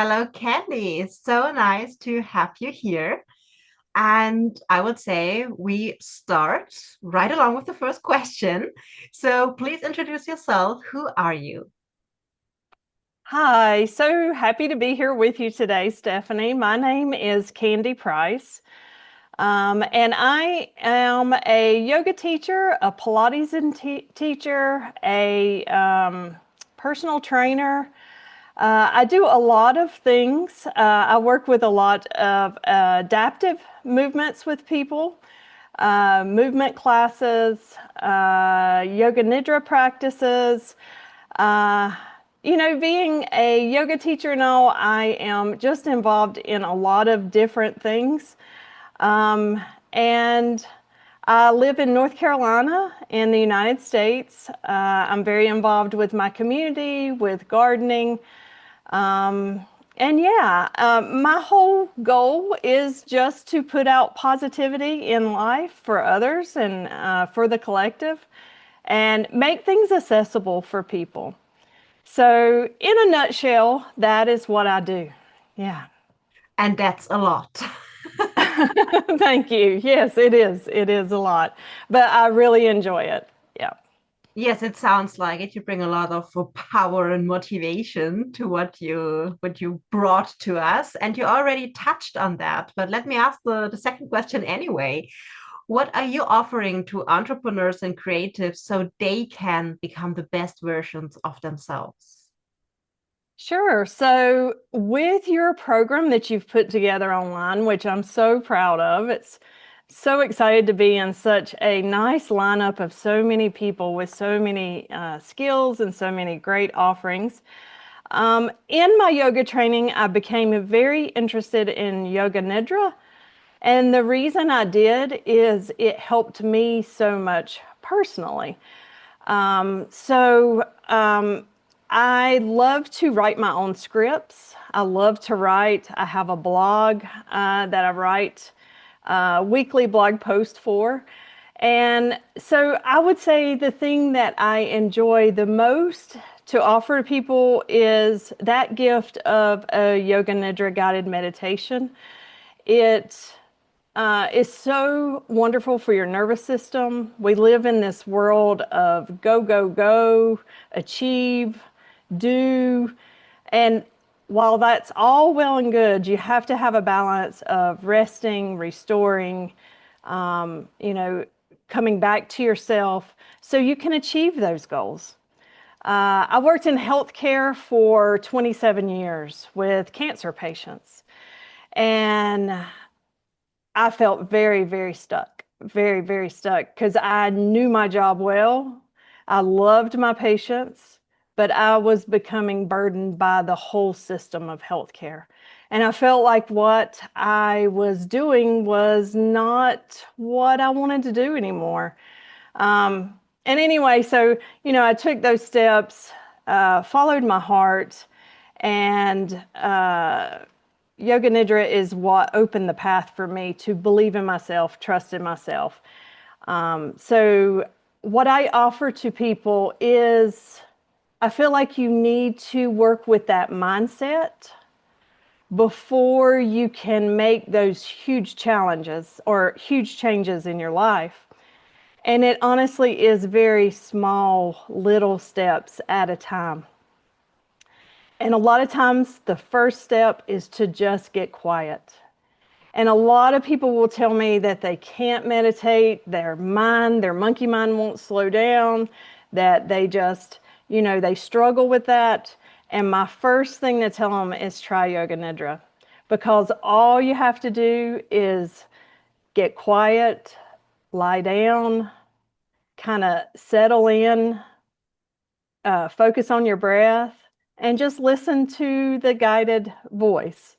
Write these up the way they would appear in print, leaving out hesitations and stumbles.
Hello, Candy. It's so nice to have you here. And I would say we start right along with the first question. So please introduce yourself. Who are you? Hi, so happy to be here with you today, Stephanie. My name is Candy Price, and I am a yoga teacher, a Pilates teacher, a personal trainer. I do a lot of things. I work with a lot of adaptive movements with people, movement classes, yoga nidra practices. Uh, Being a yoga teacher now, I am just involved in a lot of different things. And I live in North Carolina in the United States. I'm very involved with my community, with gardening. Um, my whole goal is just to put out positivity in life for others and for the collective and make things accessible for people. So, in a nutshell, that is what I do. Yeah. And that's a lot. Thank you. Yes, it is. It is a lot, but I really enjoy it. Yeah. Yes, it sounds like it. You bring a lot of power and motivation to what you brought to us. And you already touched on that. But let me ask the second question anyway. What are you offering to entrepreneurs and creatives so they can become the best versions of themselves? Sure. So, with your program that you've put together online, which I'm so proud of, it's so excited to be in such a nice lineup of so many people with so many skills and so many great offerings. In my yoga training, I became very interested in yoga nidra. And the reason I did is it helped me so much personally. So I love to write my own scripts. I love to write. I have a blog that I write weekly blog post for. And so I would say the thing that I enjoy the most to offer to people is that gift of a yoga nidra guided meditation. It is so wonderful for your nervous system. We live in this world of go, go, go, achieve, do. And while that's all well and good, you have to have a balance of resting, restoring, um, you know, coming back to yourself so you can achieve those goals. I worked in healthcare for 27 years with cancer patients. And I felt very, very stuck, very, very stuck because I knew my job well. I loved my patients, but I was becoming burdened by the whole system of healthcare. And I felt like what I was doing was not what I wanted to do anymore. And anyway, I took those steps, followed my heart, and Yoga Nidra is what opened the path for me to believe in myself, trust in myself. So, what I offer to people is I feel like you need to work with that mindset before you can make those huge challenges or huge changes in your life. And it honestly is very small, little steps at a time. And a lot of times, the first step is to just get quiet. And a lot of people will tell me that they can't meditate, their monkey mind won't slow down, that they just, they struggle with that. And my first thing to tell them is try Yoga Nidra because all you have to do is get quiet, lie down, kind of settle in, focus on your breath, and just listen to the guided voice.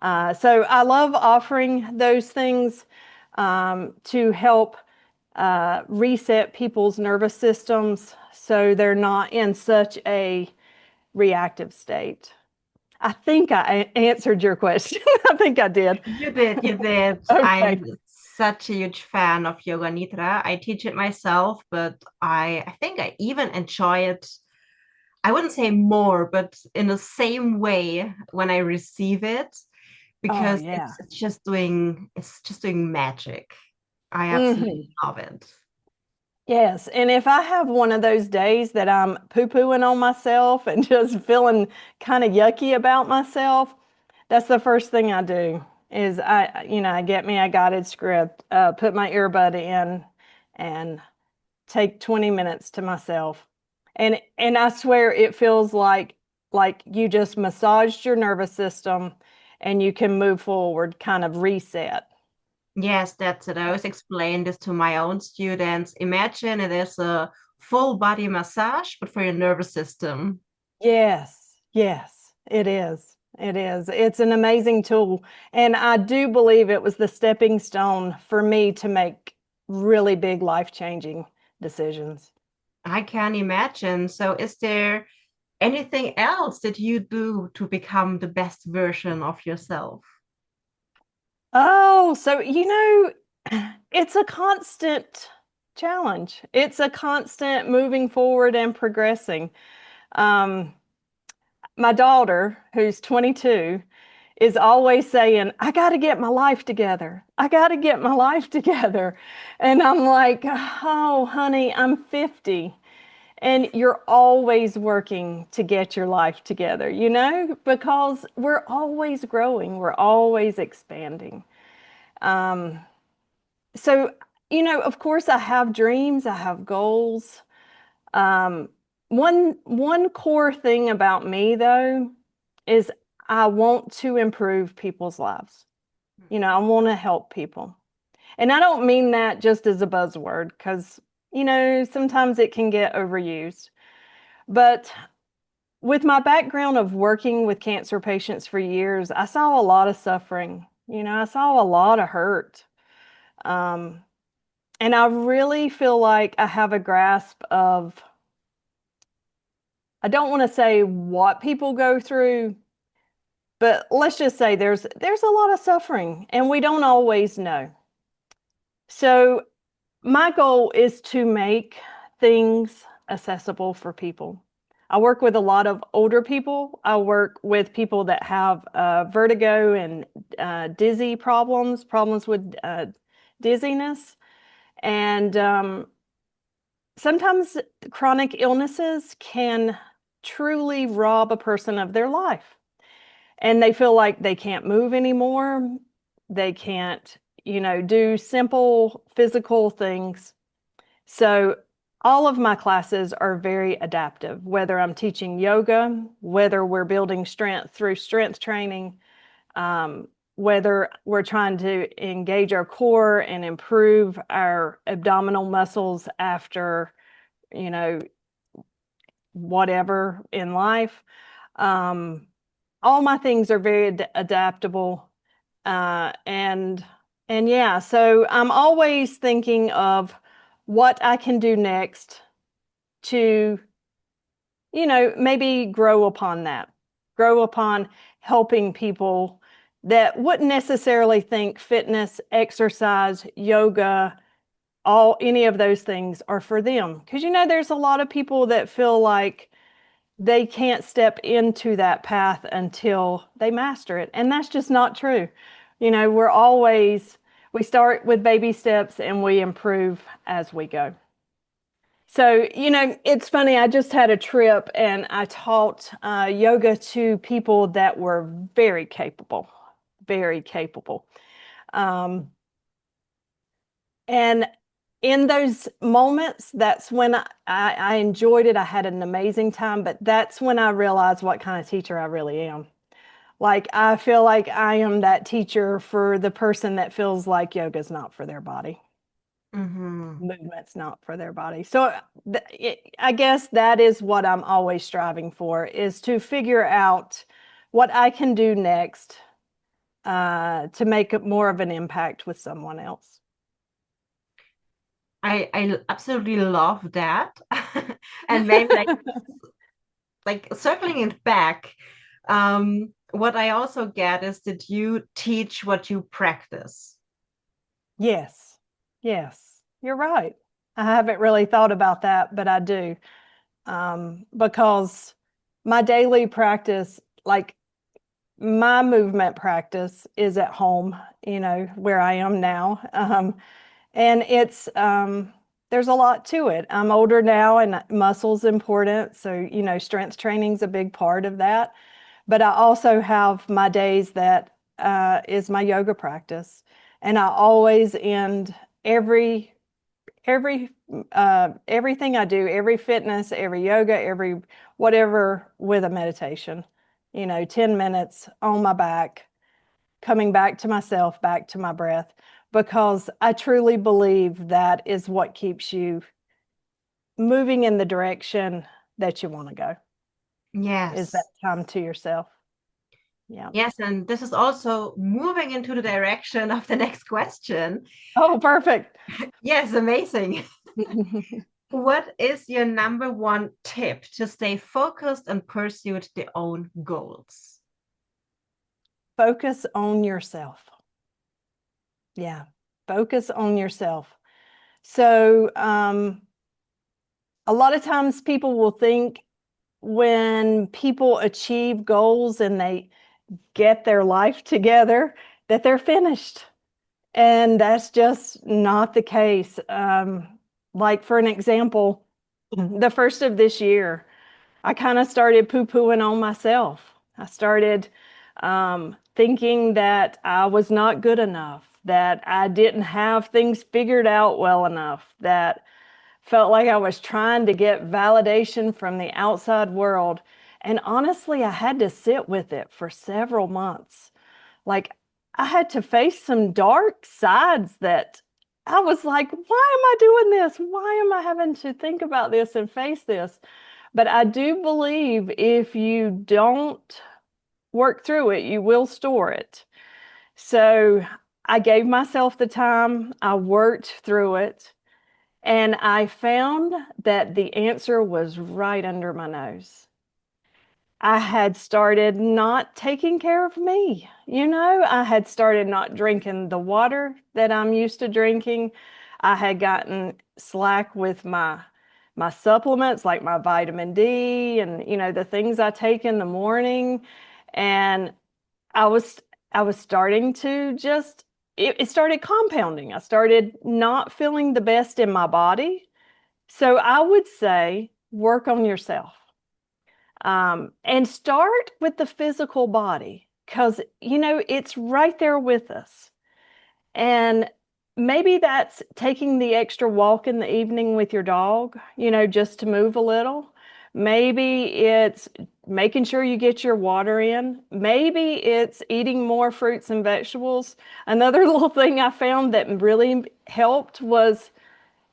So I love offering those things to help reset people's nervous systems so they're not in such a reactive state. I think I answered your question. I think I did. You did, you did. Okay. I'm such a huge fan of Yoga Nidra. I teach it myself, but I think I even enjoy it I wouldn't say more, but in the same way when I receive it, Oh, because yeah. it's just doing magic. I absolutely Hmm. love it. Yes. And if I have one of those days that I'm poo-pooing on myself and just feeling kind of yucky about myself, that's the first thing I do is I get me a guided script, put my earbud in and take 20 minutes to myself. And I swear it feels like you just massaged your nervous system and you can move forward, kind of reset. Yes, that's it. I always explain this to my own students. Imagine it is a full body massage, but for your nervous system. Yes, yes, it is. It is. It's an amazing tool. And I do believe it was the stepping stone for me to make really big life-changing decisions. I can imagine. So, is there anything else that you do to become the best version of yourself? Oh, so it's a constant challenge. It's a constant moving forward and progressing. Um, my daughter, who's 22, is always saying, I got to get my life together. I got to get my life together. And I'm like, oh, honey, I'm 50. And you're always working to get your life together, because we're always growing, we're always expanding. Um, so, of course, I have dreams, I have goals. Um, one core thing about me though is I want to improve people's lives. I want to help people. And I don't mean that just as a buzzword because, sometimes it can get overused. But with my background of working with cancer patients for years, I saw a lot of suffering. I saw a lot of hurt. Um, and I really feel like I have a grasp of, I don't want to say what people go through, but let's just say there's a lot of suffering and we don't always know. So my goal is to make things accessible for people. I work with a lot of older people. I work with people that have vertigo and dizzy problems with dizziness. And sometimes chronic illnesses can truly rob a person of their life. And they feel like they can't move anymore. They can't, do simple physical things. So all of my classes are very adaptive, whether I'm teaching yoga, whether we're building strength through strength training, whether we're trying to engage our core and improve our abdominal muscles after, you know, whatever in life. Um, all my things are very adaptable. Uh, and and yeah, so I'm always thinking of what I can do next to, maybe grow upon that, grow upon helping people that wouldn't necessarily think fitness, exercise, yoga, all any of those things are for them. Because there's a lot of people that feel like they can't step into that path until they master it. And that's just not true. We start with baby steps and we improve as we go. So, it's funny. I just had a trip and I taught yoga to people that were very capable, very capable. Um, and in those moments, that's when I enjoyed it. I had an amazing time, but that's when I realized what kind of teacher I really am. Like, I feel like I am that teacher for the person that feels like yoga's not for their body. Hmm. Movement's not for their body. So I guess that is what I'm always striving for is to figure out what I can do next to make more of an impact with someone else. I absolutely love that. And maybe like circling it back, what I also get is that you teach what you practice. Yes, yes, you're right. I haven't really thought about that, but I do. because my daily practice, like my movement practice, is at home, where I am now. And there's a lot to it. I'm older now and muscle's important. So, strength training's a big part of that. But I also have my days that is my yoga practice. And I always end every everything I do, every fitness, every yoga, every whatever, with a meditation. 10 minutes on my back, coming back to myself, back to my breath, because I truly believe that is what keeps you moving in the direction that you want to go, is that Yes. time to yourself. Yeah. Yes, and this is also moving into the direction of the next question. Oh, perfect. Yes, amazing. What is your number one tip to stay focused and pursue the own goals? Focus on yourself. Yeah. Focus on yourself. So, a lot of times people will think when people achieve goals and they get their life together that they're finished. And that's just not the case. Like, for an example, the first of this year, I kind of started poo-pooing on myself. I started thinking that I was not good enough, that I didn't have things figured out well enough, that felt like I was trying to get validation from the outside world. And honestly, I had to sit with it for several months. Like, I had to face some dark sides that I was like, why am I doing this? Why am I having to think about this and face this? But I do believe if you don't work through it, you will store it. So I gave myself the time, I worked through it, and I found that the answer was right under my nose. I had started not taking care of me. I had started not drinking the water that I'm used to drinking. I had gotten slack with my supplements, like my vitamin D and the things I take in the morning. And I was I was starting to just it started compounding. I started not feeling the best in my body. So I would say work on yourself, and start with the physical body, because it's right there with us. And maybe that's taking the extra walk in the evening with your dog, just to move a little. Maybe it's making sure you get your water in. Maybe it's eating more fruits and vegetables. Another little thing I found that really helped was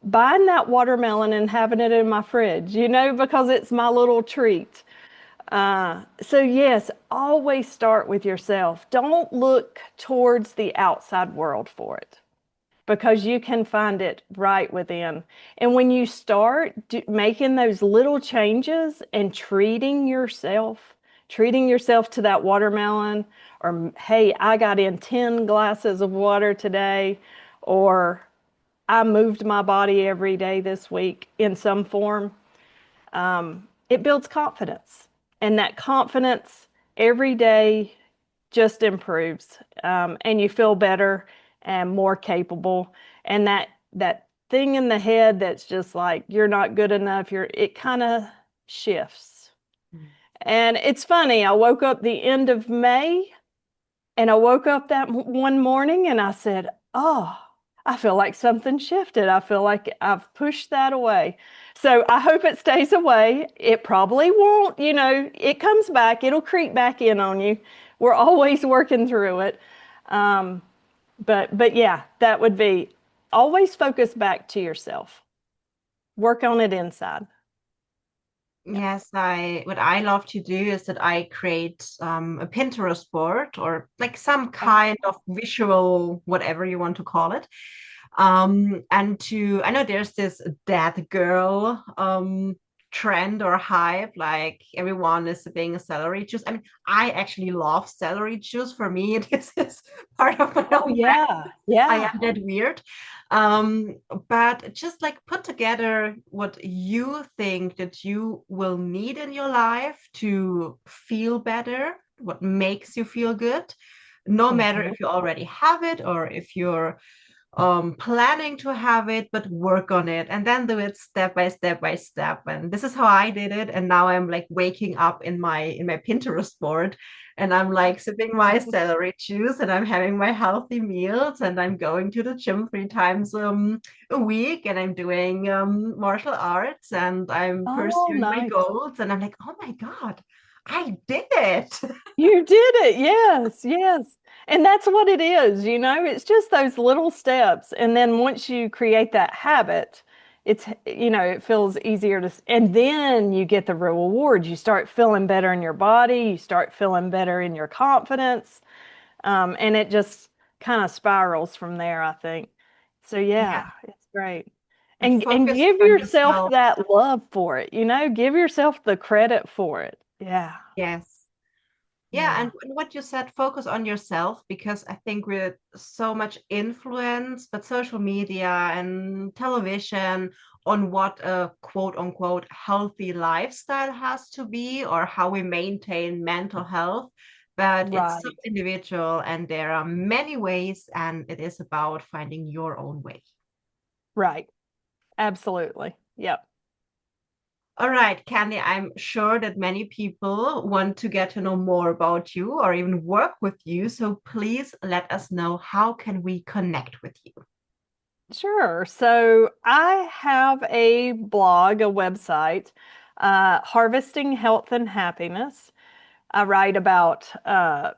buying that watermelon and having it in my fridge, because it's my little treat. So yes, always start with yourself. Don't look towards the outside world for it, because you can find it right within. And when you start making those little changes and treating yourself to that watermelon, or hey, I got in 10 glasses of water today, or I moved my body every day this week in some form, it builds confidence. And that confidence every day just improves, and you feel better and more capable. And that thing in the head that's just like you're not good enough, it kind of shifts. And it's funny, I woke up the end of May, and I woke up that one morning and I said, oh, I feel like something shifted. I feel like I've pushed that away. So I hope it stays away. It probably won't, it comes back, it'll creep back in on you. We're always working through it. Um, but yeah, that would be, always focus back to yourself. Work on it inside. Yeah. Yes, I what I love to do is that I create a Pinterest board or like some kind of visual, whatever you want to call it. And I know there's this dad girl trend or hype, like everyone is sipping a celery juice. I mean, I actually love celery juice. For me, this is part of my Oh own. yeah, I yeah. am that weird. Um, but just like put together what you think that you will need in your life to feel better, what makes you feel good, no matter Mhm. if you already have it or if you're planning to have it, but work on it and then do it step by step by step. And this is how I did it. And now I'm like waking up in my Pinterest board and I'm like sipping my celery juice and I'm having my healthy meals and I'm going to the gym 3 times a week and I'm doing martial arts and I'm Oh, pursuing my nice. goals. And I'm like, oh my God, I did it. You did it. Yes, yes. And that's what it is, it's just those little steps. And then once you create that habit, it feels easier and then you get the reward. You start feeling better in your body, you start feeling better in your confidence. And it just kind of spirals from there, I think. So Yeah. yeah, it's great. And And focus give on yourself yourself. that love for it, give yourself the credit for it. Yeah. Yes. Yeah, Yeah. and what you said, focus on yourself, because I think we're so much influenced, but social media and television on what a quote unquote healthy lifestyle has to be or how we maintain mental health. But it's so Right. individual and there are many ways, and it is about finding your own way. Right. Absolutely. Yep. All right, Candy, I'm sure that many people want to get to know more about you or even work with you. So please let us know, how can we connect with you? Sure. So I have a blog, a website, Harvesting Health and Happiness. I write about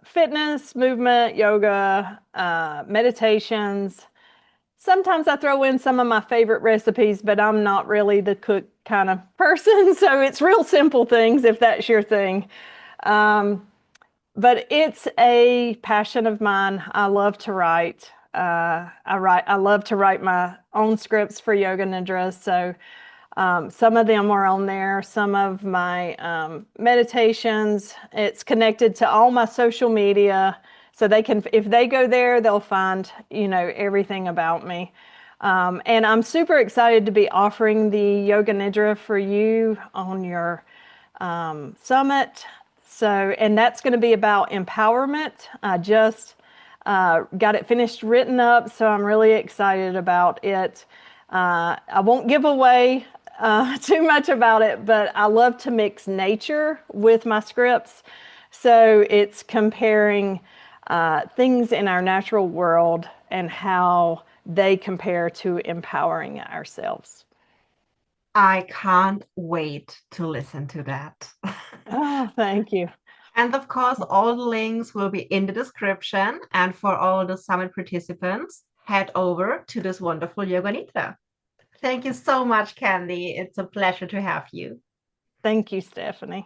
fitness, movement, yoga, meditations. Sometimes I throw in some of my favorite recipes, but I'm not really the cook kind of person. So it's real simple things if that's your thing. Um, but it's a passion of mine. I love to write. I love to write my own scripts for yoga nidras. So some of them are on there. Some of my meditations. It's connected to all my social media, so they can, if they go there, they'll find everything about me. And I'm super excited to be offering the Yoga Nidra for you on your summit. So, and that's going to be about empowerment. I just got it finished written up, so I'm really excited about it. I won't give away too much about it, but I love to mix nature with my scripts. So it's comparing things in our natural world and how they compare to empowering ourselves. I can't wait to listen to that. Oh, thank you. And of course, all the links will be in the description. And for all the summit participants, head over to this wonderful Yoga Nidra. Thank you so much, Candy. It's a pleasure to have you. Thank you, Stephanie.